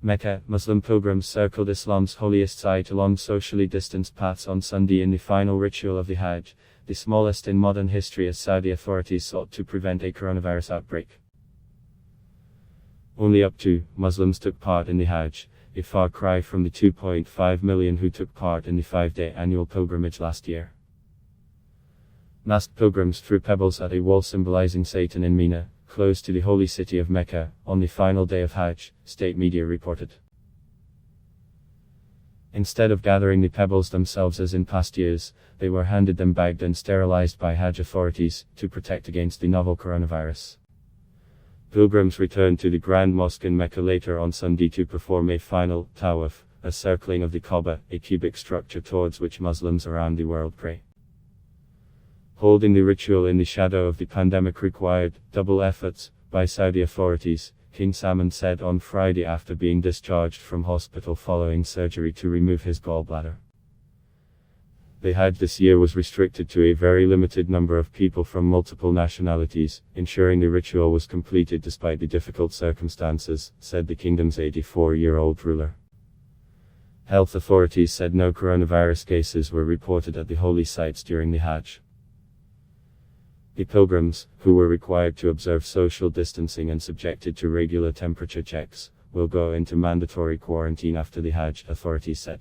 Mecca, Muslim pilgrims circled Islam's holiest site along socially distanced paths on Sunday in the final ritual of the Hajj, the smallest in modern history as Saudi authorities sought to prevent a coronavirus outbreak. Only up to Muslims took part in the Hajj, a far cry from the 2.5 million who took part in the 5-day annual pilgrimage last year. Masked pilgrims threw pebbles at a wall symbolizing Satan in Mina, close to the holy city of Mecca, on the final day of Hajj, state media reported. Instead of gathering the pebbles themselves as in past years, they were handed them bagged and sterilized by Hajj authorities, to protect against the novel coronavirus. Pilgrims returned to the Grand Mosque in Mecca later on Sunday to perform a final tawaf, a circling of the Kaaba, a cubic structure towards which Muslims around the world pray. Holding the ritual in the shadow of the pandemic required double efforts by Saudi authorities, King Salman said on Friday after being discharged from hospital following surgery to remove his gallbladder. The Hajj this year was restricted to a very limited number of people from multiple nationalities, ensuring the ritual was completed despite the difficult circumstances, said the kingdom's 84-year-old ruler. Health authorities said no coronavirus cases were reported at the holy sites during the Hajj. The pilgrims, who were required to observe social distancing and subjected to regular temperature checks, will go into mandatory quarantine after the Hajj, authorities said.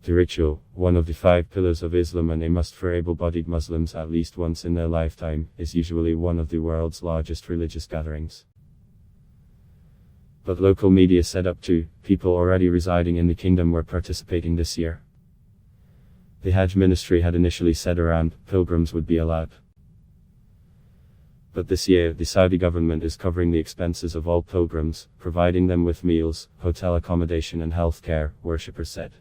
The ritual, one of the 5 pillars of Islam and a must for able-bodied Muslims at least once in their lifetime, is usually one of the world's largest religious gatherings. But local media said up to people already residing in the kingdom were participating this year. The Hajj ministry had initially said around pilgrims would be allowed. But this year, the Saudi government is covering the expenses of all pilgrims, providing them with meals, hotel accommodation and health care, worshippers said.